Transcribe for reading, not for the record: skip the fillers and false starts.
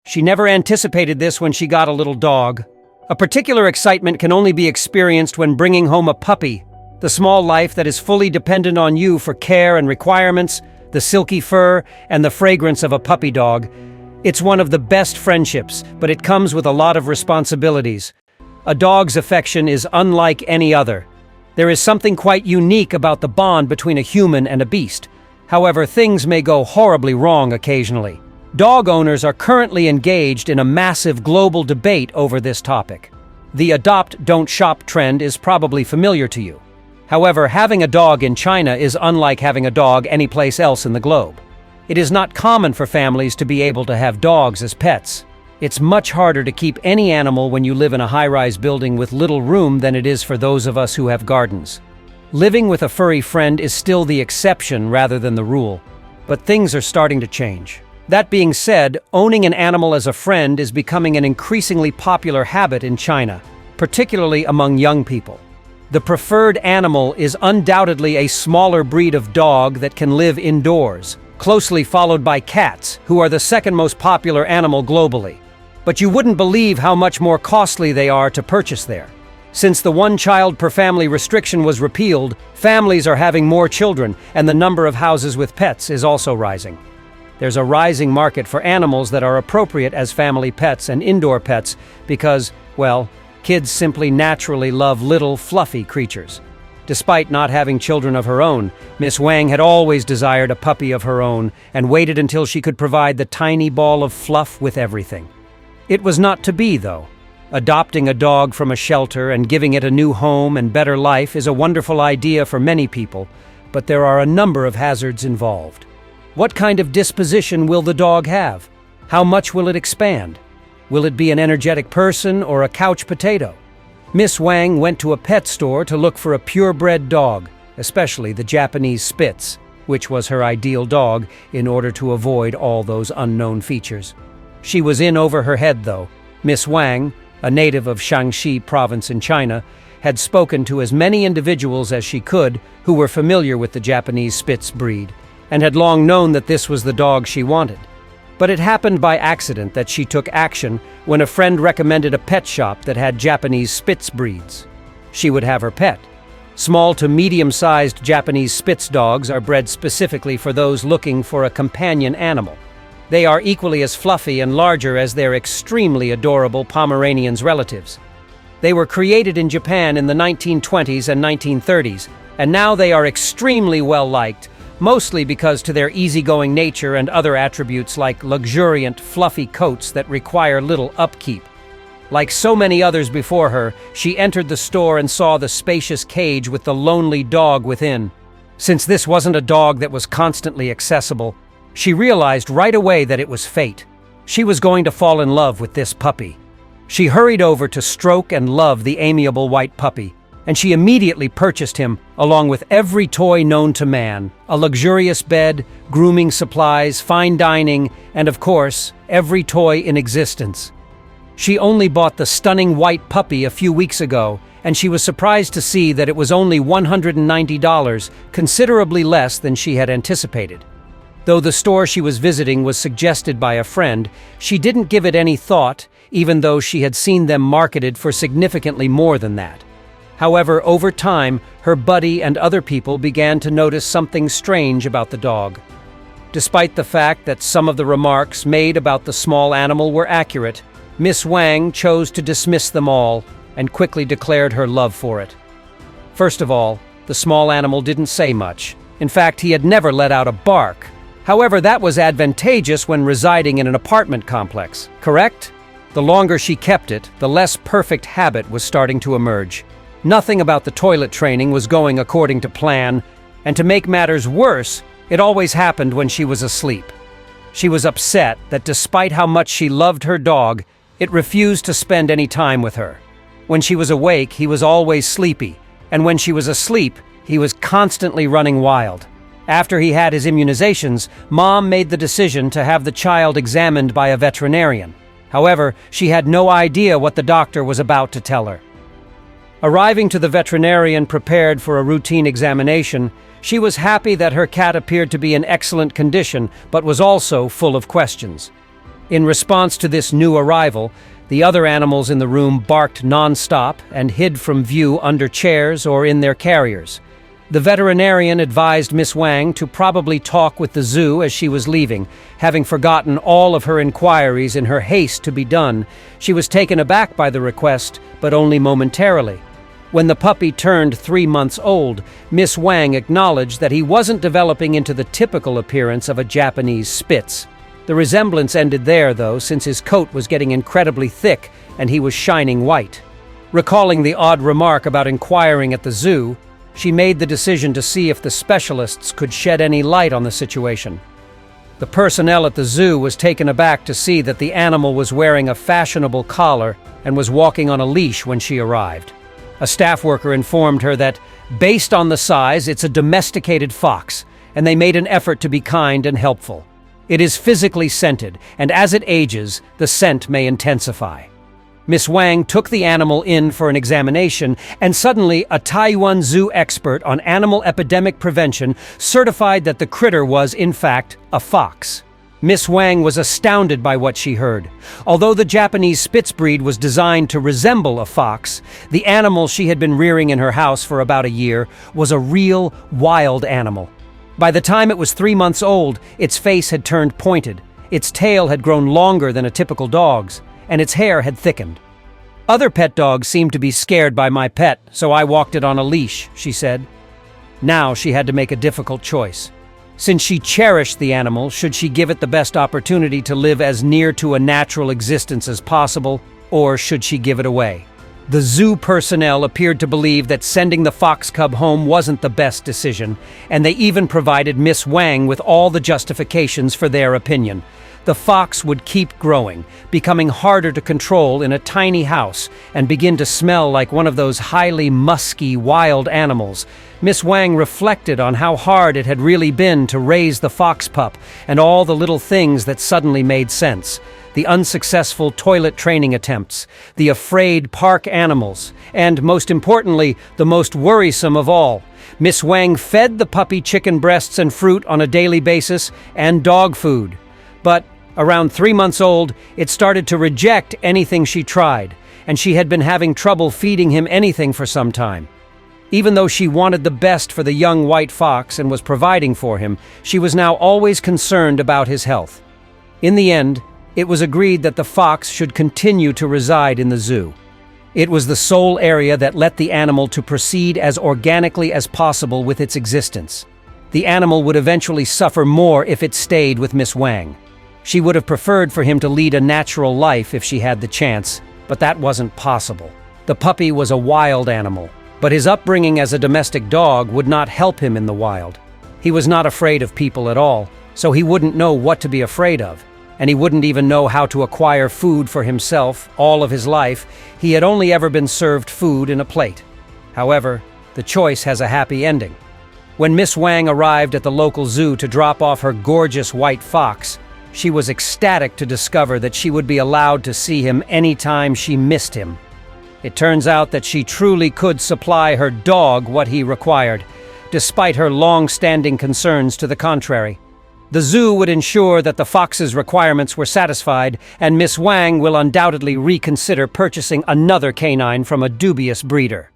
She never anticipated this when she got a little dog. A particular excitement can only be experienced when bringing home a puppy, the small life that is fully dependent on you for care and requirements, the silky fur, and the fragrance of a puppy dog. It's one of the best friendships, but it comes with a lot of responsibilities. A dog's affection is unlike any other. There is something quite unique about the bond between a human and a beast. However, things may go horribly wrong occasionally. Dog owners are currently engaged in a massive global debate over this topic. The adopt, don't shop trend is probably familiar to you. However, having a dog in China is unlike having a dog anyplace else in the globe. It is not common for families to be able to have dogs as pets. It's much harder to keep any animal when you live in a high-rise building with little room than it is for those of us who have gardens. Living with a furry friend is still the exception rather than the rule, but things are starting to change. That being said, owning an animal as a friend is becoming an increasingly popular habit in China, particularly among young people. The preferred animal is undoubtedly a smaller breed of dog that can live indoors, closely followed by cats, who are the second most popular animal globally. But you wouldn't believe how much more costly they are to purchase there. Since the one-child-per-family restriction was repealed, families are having more children, and the number of houses with pets is also rising. There's a rising market for animals that are appropriate as family pets and indoor pets because, well, kids simply naturally love little, fluffy creatures. Despite not having children of her own, Miss Wang had always desired a puppy of her own and waited until she could provide the tiny ball of fluff with everything. It was not to be, though. Adopting a dog from a shelter and giving it a new home and better life is a wonderful idea for many people, but there are a number of hazards involved. What kind of disposition will the dog have? How much will it expand? Will it be an energetic person or a couch potato? Miss Wang went to a pet store to look for a purebred dog, especially the Japanese Spitz, which was her ideal dog in order to avoid all those unknown features. She was in over her head, though. Miss Wang, a native of Shaanxi province in China, had spoken to as many individuals as she could who were familiar with the Japanese Spitz breed, and had long known that this was the dog she wanted. But it happened by accident that she took action when a friend recommended a pet shop that had Japanese Spitz breeds. She would have her pet. Small to medium-sized Japanese Spitz dogs are bred specifically for those looking for a companion animal. They are equally as fluffy and larger as their extremely adorable Pomeranians relatives. They were created in Japan in the 1920s and 1930s, and now they are extremely well-liked, mostly because to their easygoing nature and other attributes like luxuriant, fluffy coats that require little upkeep. Like so many others before her, she entered the store and saw the spacious cage with the lonely dog within. Since this wasn't a dog that was constantly accessible, she realized right away that it was fate. She was going to fall in love with this puppy. She hurried over to stroke and love the amiable white puppy, and she immediately purchased him along with every toy known to man, a luxurious bed, grooming supplies, fine dining, and of course, every toy in existence. She only bought the stunning white puppy a few weeks ago, and she was surprised to see that it was only $190, considerably less than she had anticipated. Though the store she was visiting was suggested by a friend, she didn't give it any thought, even though she had seen them marketed for significantly more than that. However, over time, her buddy and other people began to notice something strange about the dog. Despite the fact that some of the remarks made about the small animal were accurate, Miss Wang chose to dismiss them all and quickly declared her love for it. First of all, the small animal didn't say much. In fact, he had never let out a bark. However, that was advantageous when residing in an apartment complex, correct? The longer she kept it, the less perfect habit was starting to emerge. Nothing about the toilet training was going according to plan, and to make matters worse, it always happened when she was asleep. She was upset that despite how much she loved her dog, it refused to spend any time with her. When she was awake, he was always sleepy, and when she was asleep, he was constantly running wild. After he had his immunizations, Mom made the decision to have the child examined by a veterinarian. However, she had no idea what the doctor was about to tell her. Arriving to the veterinarian prepared for a routine examination, she was happy that her cat appeared to be in excellent condition, but was also full of questions. In response to this new arrival, the other animals in the room barked non-stop and hid from view under chairs or in their carriers. The veterinarian advised Miss Wang to probably talk with the zoo as she was leaving. Having forgotten all of her inquiries in her haste to be done, she was taken aback by the request, but only momentarily. When the puppy turned 3 months old, Miss Wang acknowledged that he wasn't developing into the typical appearance of a Japanese Spitz. The resemblance ended there, though, since his coat was getting incredibly thick and he was shining white. Recalling the odd remark about inquiring at the zoo, she made the decision to see if the specialists could shed any light on the situation. The personnel at the zoo was taken aback to see that the animal was wearing a fashionable collar and was walking on a leash when she arrived. A staff worker informed her that, based on the size, it's a domesticated fox, and they made an effort to be kind and helpful. It is physically scented, and as it ages, the scent may intensify. Miss Wang took the animal in for an examination, and suddenly a Taiyuan zoo expert on animal epidemic prevention certified that the critter was, in fact, a fox. Miss Wang was astounded by what she heard. Although the Japanese Spitz breed was designed to resemble a fox, the animal she had been rearing in her house for about a year was a real, wild animal. By the time it was 3 months old, its face had turned pointed, its tail had grown longer than a typical dog's, and its hair had thickened. "Other pet dogs seemed to be scared by my pet, so I walked it on a leash," she said. Now she had to make a difficult choice. Since she cherished the animal, should she give it the best opportunity to live as near to a natural existence as possible, or should she give it away? The zoo personnel appeared to believe that sending the fox cub home wasn't the best decision, and they even provided Miss Wang with all the justifications for their opinion. The fox would keep growing, becoming harder to control in a tiny house, and begin to smell like one of those highly musky wild animals. Miss Wang reflected on how hard it had really been to raise the fox pup, and all the little things that suddenly made sense. The unsuccessful toilet training attempts, the afraid park animals, and, most importantly, the most worrisome of all, Miss Wang fed the puppy chicken breasts and fruit on a daily basis, and dog food. But around 3 months old, it started to reject anything she tried, and she had been having trouble feeding him anything for some time. Even though she wanted the best for the young white fox and was providing for him, she was now always concerned about his health. In the end, it was agreed that the fox should continue to reside in the zoo. It was the sole area that let the animal to proceed as organically as possible with its existence. The animal would eventually suffer more if it stayed with Miss Wang. She would have preferred for him to lead a natural life if she had the chance, but that wasn't possible. The puppy was a wild animal, but his upbringing as a domestic dog would not help him in the wild. He was not afraid of people at all, so he wouldn't know what to be afraid of, and he wouldn't even know how to acquire food for himself. All of his life, he had only ever been served food in a plate. However, the choice has a happy ending. When Miss Wang arrived at the local zoo to drop off her gorgeous white fox, she was ecstatic to discover that she would be allowed to see him anytime she missed him. It turns out that she truly could supply her dog what he required, despite her long-standing concerns to the contrary. The zoo would ensure that the fox's requirements were satisfied, and Miss Wang will undoubtedly reconsider purchasing another canine from a dubious breeder.